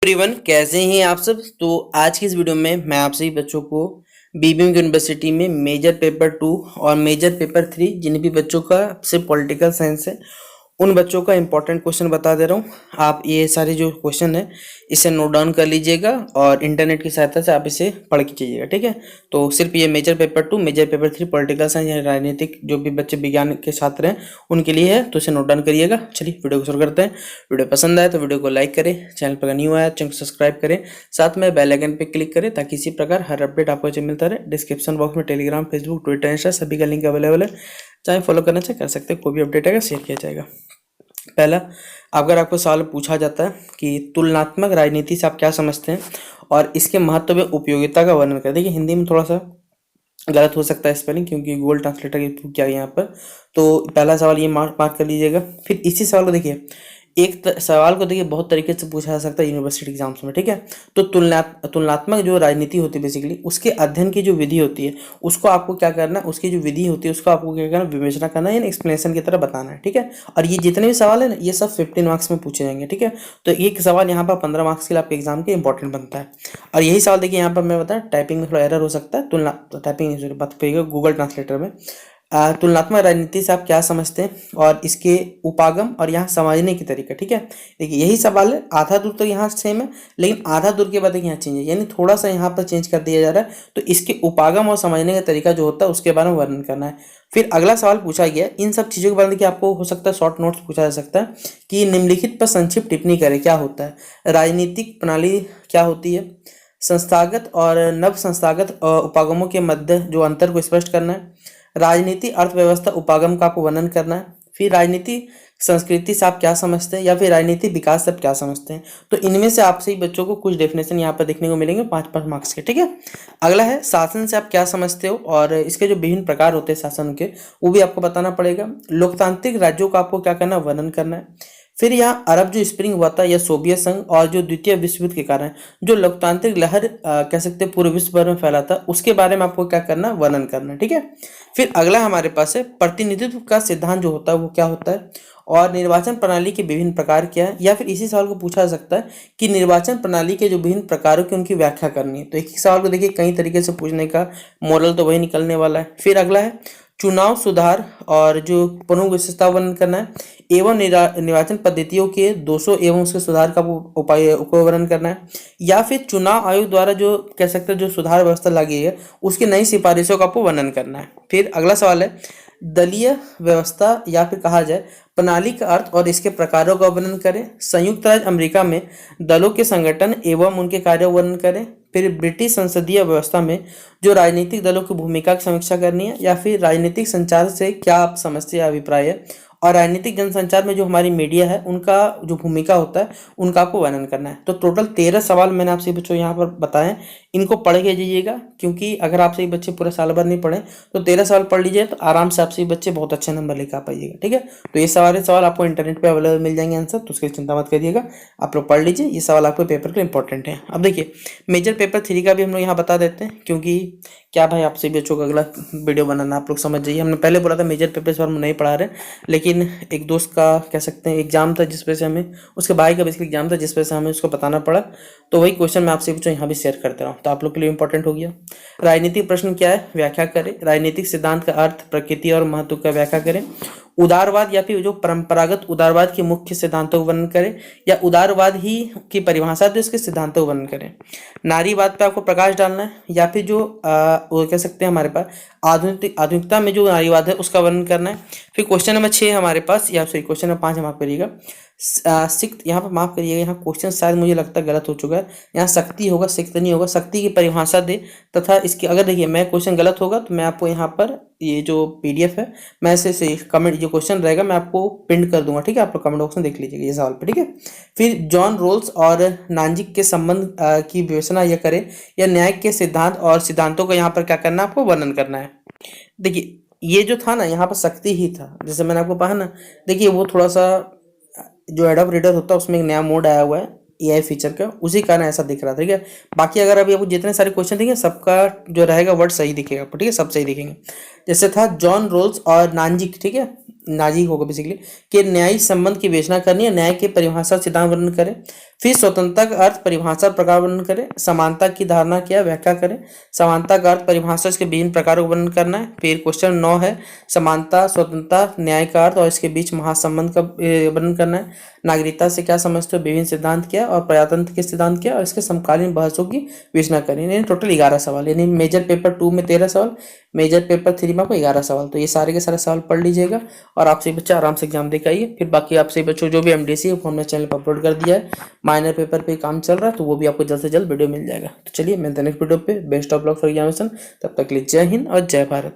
Everyone, कैसे हैं आप सब। तो आज की इस वीडियो में मैं आप सभी बच्चों को बीबीएम यूनिवर्सिटी में मेजर पेपर 2 और मेजर पेपर 3 जिन भी बच्चों का सिर्फ पॉलिटिकल साइंस है उन बच्चों का इंपॉर्टेंट क्वेश्चन बता दे रहा हूँ। आप ये सारे जो क्वेश्चन है इसे नोट डाउन कर लीजिएगा और इंटरनेट की सहायता से आप इसे पढ़ के कीजिएगा, ठीक है। तो सिर्फ ये major paper 2 major paper 3 political science या राजनीतिक जो भी बच्चे विज्ञान के छात्र हैं उनके लिए है, तो इसे नोट डाउन करिएगा। चलिए वीडियो को शुरू करते हैं। वीडियो पसंद आए तो वीडियो को लाइक करें, चैनल पर न्यू आया चैनल को सब्सक्राइब करें, साथ में बेल आइकन पर क्लिक करें ताकि इसी प्रकार हर अपडेट आपको मिलता रहे। डिस्क्रिप्शन बॉक्स में टेलीग्राम, फेसबुक, ट्विटर, इंस्टा सभी का लिंक अवेलेबल है, चाहे फॉलो करना चाहे कर सकते हैं। कोई भी अपडेट आएगा शेयर किया जाएगा। पहला, अगर आपको सवाल पूछा जाता है कि तुलनात्मक राजनीति से आप क्या समझते हैं और इसके महत्व व उपयोगिता का वर्णन करें। देखिए हिंदी में थोड़ा सा गलत हो सकता है स्पेलिंग क्योंकि गूगल ट्रांसलेटर के थ्रू किया गया यहाँ पर। तो पहला सवाल ये मार्क कर लीजिएगा। फिर इसी सवाल को देखिए, सवाल को देखिए बहुत तरीके से पूछा जा सकता है यूनिवर्सिटी एग्जाम्स में, ठीक है। तो तुलनात्मक जो राजनीति होती है बेसिकली उसके अध्ययन की जो विधि होती है उसको आपको क्या करना है, उसकी जो विधि होती है उसको आपको क्या करना, विवेचना करना है, यानी एक्सप्लेनेशन की तरह बताना है, ठीक है। और ये जितने भी सवाल है ना ये सब 15 मार्क्स में पूछे जाएंगे, ठीक है। तो एक सवाल यहाँ पर 15 मार्क्स के लिए आपके एग्जाम के इंपॉर्टेंट बनता है। और यही सवाल देखिए यहाँ पर मैं बताया टाइपिंग में थोड़ा एरर हो सकता है, टाइपिंग नहीं बात करिएगा गूगल ट्रांसलेटर में। तुलनात्मक राजनीति से आप क्या समझते हैं और इसके उपागम और यहाँ समझने की तरीका, ठीक है। देखिए यही सवाल है, आधा दूर तो यहाँ सेम है लेकिन आधा दूर के बाद यहाँ चेंज है, यानी थोड़ा सा यहाँ पर चेंज कर दिया जा रहा है। तो इसके उपागम और समझने का तरीका जो होता है उसके बारे में वर्णन करना है। फिर अगला सवाल पूछा गया, इन सब चीज़ों के बारे में देखिए आपको हो सकता है शॉर्ट नोट्स पूछा जा सकता है कि निम्नलिखित पर संक्षिप्त टिप्पणी करें। क्या होता है राजनीतिक प्रणाली, क्या होती है, संस्थागत और नव संस्थागत उपागमों के मध्य जो अंतर को स्पष्ट करना है, राजनीति अर्थव्यवस्था उपागम का आपको वर्णन करना है, फिर राजनीति संस्कृति से आप क्या समझते हैं या फिर राजनीति विकास से आप क्या समझते हैं। तो इनमें से आप सही बच्चों को कुछ डेफिनेशन यहाँ पर देखने को मिलेंगे 5-5 मार्क्स के, ठीक है। अगला है शासन से आप क्या समझते हो और इसके जो विभिन्न प्रकार होते हैं शासन के वो भी आपको बताना पड़ेगा। लोकतांत्रिक राज्यों का आपको क्या करना, वर्णन करना है। फिर यहाँ अरब जो स्प्रिंग हुआ था या सोवियत संघ और जो द्वितीय विश्व युद्ध के कारण जो लोकतांत्रिक लहर कह सकते हैं पूरे विश्व भर में फैला था उसके बारे में आपको क्या करना, वर्णन करना है, ठीक है। फिर अगला हमारे पास है प्रतिनिधित्व का सिद्धांत जो होता है वो क्या होता है और निर्वाचन प्रणाली के विभिन्न प्रकार क्या है, या फिर इसी सवाल को पूछा जा सकता है कि निर्वाचन प्रणाली के जो विभिन्न प्रकारों की उनकी व्याख्या करनी है। तो एक ही सवाल को देखिए कई तरीके से पूछने का मॉडल तो वही निकलने वाला है। फिर अगला है चुनाव सुधार और जो प्रमुख विशेषता वर्णन करना है एवं निर्वाचन पद्धतियों के दोषों एवं उसके सुधार का उपाय को वर्णन करना है, या फिर चुनाव आयोग द्वारा जो कह सकते हैं जो सुधार व्यवस्था लाई है उसकी नई सिफारिशों का आपको वर्णन करना है। फिर अगला सवाल है दलीय व्यवस्था या फिर कहा जाए प्रणाली का अर्थ और इसके प्रकारों का वर्णन करें। संयुक्त राज्य अमेरिका में दलों के संगठन एवं उनके कार्यों का वर्णन करें। फिर ब्रिटिश संसदीय व्यवस्था में जो राजनीतिक दलों की भूमिका की समीक्षा करनी है, या फिर राजनीतिक संचार से क्या आप समझते हैं, अभिप्राय है, और राजनीतिक जनसंचार में जो हमारी मीडिया है उनका जो भूमिका होता है उनका आपको वर्णन करना है। तो टोटल 13 सवाल मैंने आपसे बच्चों यहाँ पर बताए, इनको पढ़ के जाइएगा क्योंकि अगर आपसे बच्चे पूरे साल भर नहीं पढ़े तो 13 सवाल पढ़ लीजिए तो आराम से आपसे बच्चे बहुत अच्छे नंबर लेकर आ पाइएगा, ठीक है। तो ये सवाल आपको इंटरनेट पर अवेलेबल मिल जाएंगे आंसर, तो उसकी चिंता मत करिएगा, आप लोग पढ़ लीजिए। ये सवाल आपके पेपर के लिए इंपॉर्टेंट है। अब देखिए मेजर पेपर 3 का भी हम लोग यहाँ बता देते हैं क्योंकि क्या भाई आपसे बच्चों का अगला वीडियो बनाना आप लोग समझ जाइए। हमने पहले बोला था मेजर पेपर इस बार हम नहीं पढ़ा रहे, लेकिन एक दोस्त का कह सकते हैं एग्जाम था जिस वजह से हमें, उसके भाई का बेसिकली एग्जाम था जिस वजह से हमें उसको बताना पड़ा, तो वही क्वेश्चन मैं आपसे बच्चों यहाँ भी शेयर करते रहा हूँ, तो आप लोग के लिए इंपॉर्टेंट हो गया। राजनीतिक प्रश्न क्या है, व्याख्या करें। राजनीतिक सिद्धांत का अर्थ, प्रकृति और महत्व का व्याख्या करें। उदारवाद या फिर जो परंपरागत उदारवाद के मुख्य सिद्धांतों का वर्णन करें, या उदारवाद ही की परिभाषा दे उसके सिद्धांतों का वर्णन करें। नारीवाद पे आपको प्रकाश डालना है, या फिर जो वो कह सकते हैं हमारे पास आधुनिकता में जो नारीवाद है उसका वर्णन करना है। फिर क्वेश्चन नंबर 6 हमारे पास, या सॉरी क्वेश्चन नंबर 5 माफ करिएगा, सिक्त यहाँ पर माफ करिएगा, यहाँ क्वेश्चन शायद मुझे लगता है गलत हो चुका है, यहाँ शक्ति होगा सिक्त नहीं होगा। शक्ति की परिभाषा दे तथा इसकी, अगर देखिए मैं क्वेश्चन गलत होगा तो मैं आपको यहाँ पर ये जो पीडीएफ है मैं ऐसे कमेंट जो क्वेश्चन रहेगा मैं आपको पिन कर दूंगा, ठीक है। आप लोग कमेंट बॉक्स में देख लीजिएगा ये सवाल पे, ठीक है। फिर जॉन रोल्स और नानजिक के संबंध की विवेचना यह करें, या न्याय के सिद्धांत और सिद्धांतों को यहाँ पर क्या करना है, आपको वर्णन करना है। देखिए ये जो था ना यहाँ पर शक्ति ही था, जैसे मैंने आपको कहा ना, देखिए वो थोड़ा सा जो एडोब रीडर होता है उसमें एक नया मोड आया हुआ है एआई फीचर का, उसी कारण ऐसा दिख रहा था, ठीक है। बाकी अगर अभी आपको जितने सारे क्वेश्चन दिखेंगे सबका जो रहेगा वर्ड सही दिखेगा आपको, ठीक है, सब सही दिखेंगे। जैसे था जॉन रोल्स और नानजिक, ठीक है, नाजिक होगा बेसिकली, कि न्यायिक संबंध की विवेचना करनी है, न्याय के परिभाषा सिद्धांत वर्णन करें। फिर स्वतंत्रता का अर्थ, परिभाषा, प्रकार वर्णन करें। समानता की धारणा क्या है, व्याख्या करें। समानता का अर्थ, परिभाषा, इसके विभिन्न प्रकारों का वर्णन करना है। फिर क्वेश्चन 9 है, समानता, स्वतंत्रता, न्याय का अर्थ और इसके बीच महासंबंध का वर्णन करना है। नागरिकता से क्या समझते हो, विभिन्न सिद्धांत क्या और प्रजातंत्र के सिद्धांत क्या और इसके समकालीन बहसों की विवेचना करें। यानी टोटल 11 सवाल, यानी मेजर पेपर 2 में 13 सवाल, मेजर पेपर 3 में आपको 11 सवाल। तो ये सारे के सारे सवाल पढ़ लीजिएगा और आपसे बच्चा आराम से एग्जाम देकर आइए। फिर बाकी आपसे बच्चों जो भी एमडीसी है वो हमने चैनल पर अपलोड कर दिया है। माइनर पेपर पे काम चल रहा है तो वो भी आपको जल्द से जल्द वीडियो मिल जाएगा। तो चलिए मिलते हैं नेक्स्ट वीडियो पे। Best of luck for examination. तब तक के लिए जय हिंद और जय भारत।